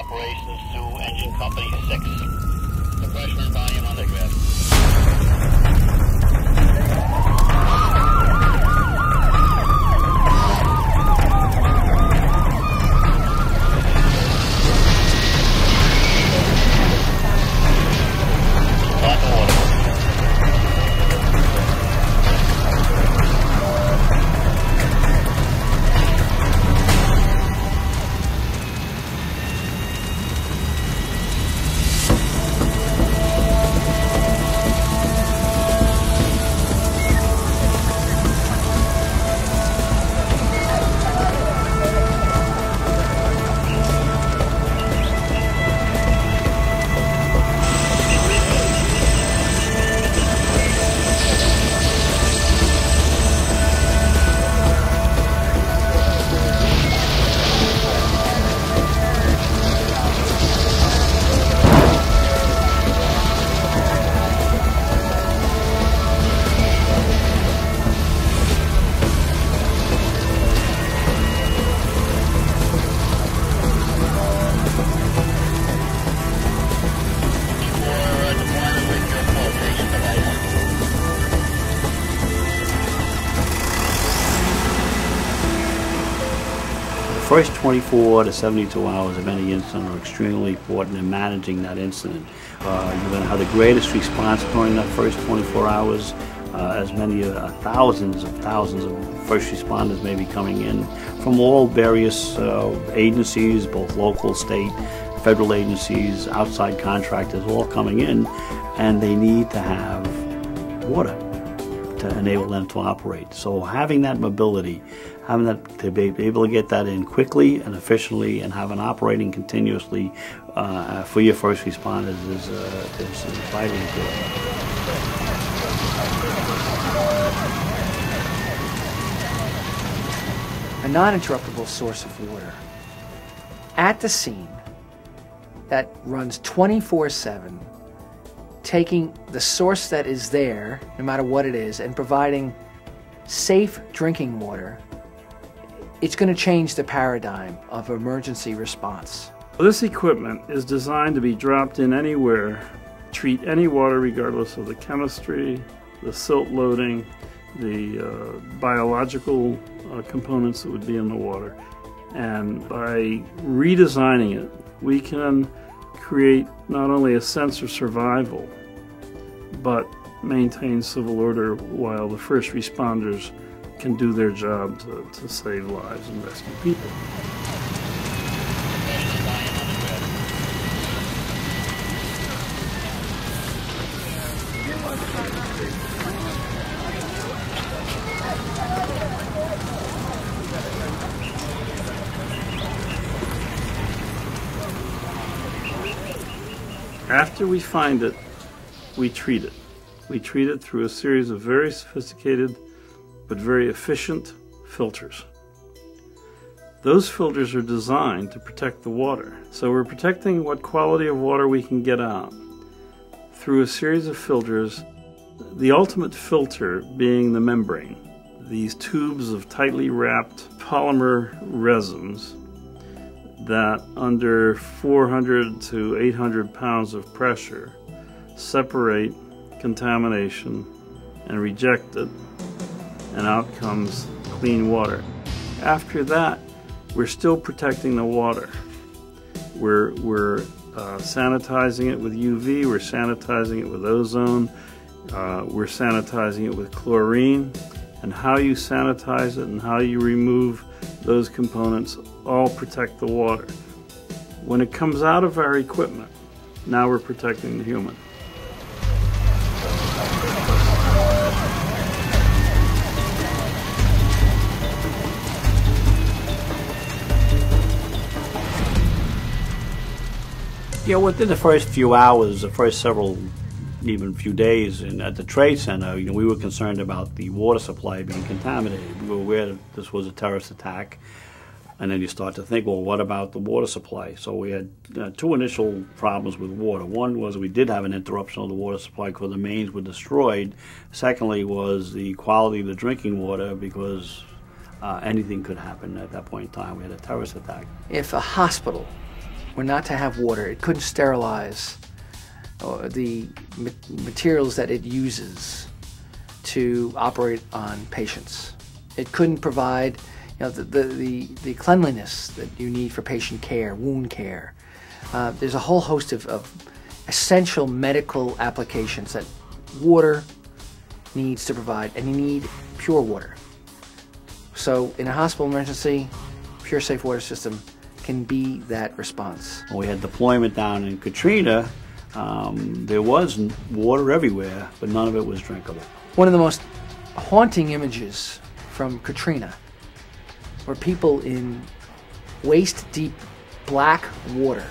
operations to Engine Company 6. The pressure and volume on the grid. The first 24 to 72 hours of any incident are extremely important in managing that incident. You're going to have the greatest response during that first 24 hours. As many thousands of first responders may be coming in from all various agencies, both local, state, federal agencies, outside contractors, all coming in, and they need to have water to enable them to operate. So having that mobility, having that to be able to get that in quickly and efficiently and have an operating continuously for your first responders is vitally important. A non-interruptible source of water at the scene that runs 24/7, taking the source that is there, no matter what it is, and providing safe drinking water, it's going to change the paradigm of emergency response. This equipment is designed to be dropped in anywhere, treat any water regardless of the chemistry, the silt loading, the biological components that would be in the water. And by redesigning it, we can create not only a sense of survival, but maintain civil order while the first responders can do their job to save lives and rescue people. After we find it, we treat it. We treat it through a series of very sophisticated but very efficient filters. Those filters are designed to protect the water. So we're protecting what quality of water we can get out through a series of filters, the ultimate filter being the membrane. These tubes of tightly wrapped polymer resins that under 400 to 800 pounds of pressure separate contamination and reject it, and out comes clean water. After that, we're still protecting the water. We're sanitizing it with UV, we're sanitizing it with ozone, we're sanitizing it with chlorine, and how you sanitize it and how you remove those components all protect the water. When it comes out of our equipment, now we're protecting the human. You know, within the first few hours, the first several, even few days at the Trade Center, you know, we were concerned about the water supply being contaminated. We were aware that this was a terrorist attack. And then you start to think, well, what about the water supply? So we had two initial problems with water. One was we did have an interruption of the water supply because the mains were destroyed. Secondly was the quality of the drinking water, because anything could happen at that point in time. We had a terrorist attack. If a hospital were not to have water, it couldn't sterilize the materials that it uses to operate on patients. It couldn't provide, you know, the cleanliness that you need for patient care, wound care. There's a whole host of essential medical applications that water needs to provide, and you need pure water. So in a hospital emergency, PureSafe water system can be that response. When we had deployment down in Katrina, there was water everywhere, but none of it was drinkable. One of the most haunting images from Katrina were people in waist-deep black water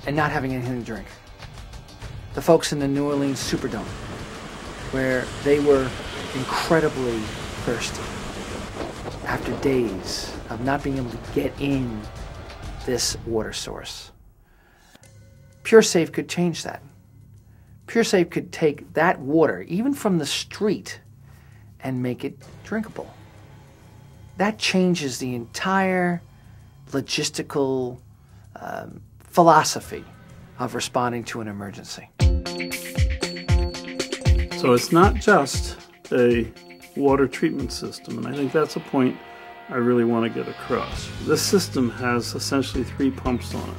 and not having anything to drink. The folks in the New Orleans Superdome, where they were incredibly thirsty after days of not being able to get in this water source. PureSafe could change that. PureSafe could take that water, even from the street, and make it drinkable. That changes the entire logistical philosophy of responding to an emergency. So it's not just a water treatment system, and I think that's a point I really want to get across. This system has essentially 3 pumps on it,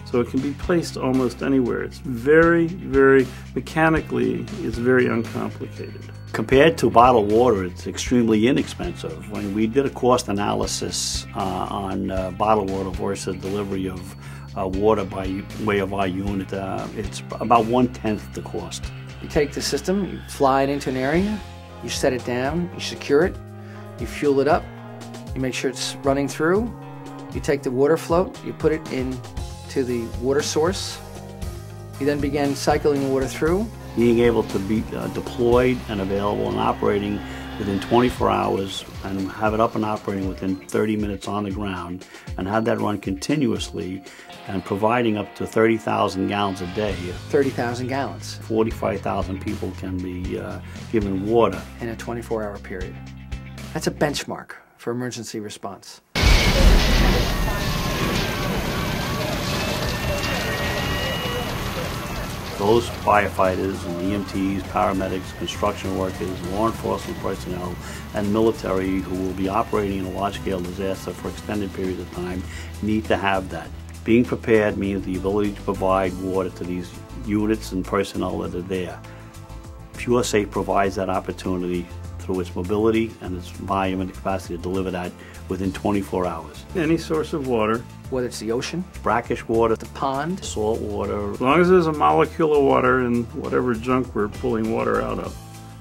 so it can be placed almost anywhere. It's very, very, mechanically, it's very uncomplicated. Compared to bottled water, it's extremely inexpensive. When we did a cost analysis on bottled water versus delivery of water by way of our unit, it's about 1/10 the cost. You take the system, you fly it into an area, you set it down, you secure it, you fuel it up, you make sure it's running through, you take the water float, you put it into the water source, you then begin cycling the water through. Being able to be deployed and available and operating within 24 hours and have it up and operating within 30 minutes on the ground and have that run continuously and providing up to 30,000 gallons a day. 30,000 gallons. 45,000 people can be given water. In a 24-hour period. That's a benchmark for emergency response. Those firefighters and EMTs, paramedics, construction workers, law enforcement personnel, and military who will be operating in a large-scale disaster for extended periods of time need to have that. Being prepared means the ability to provide water to these units and personnel that are there. PureSafe provides that opportunity through its mobility and its volume and capacity to deliver that within 24 hours. Any source of water, whether it's the ocean, brackish water, the pond, salt water. As long as there's a molecule of water in whatever junk we're pulling water out of,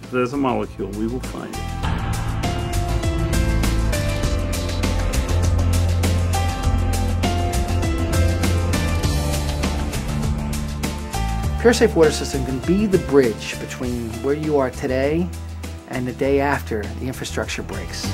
if there's a molecule, we will find it. PureSafe water system can be the bridge between where you are today and the day after the infrastructure breaks.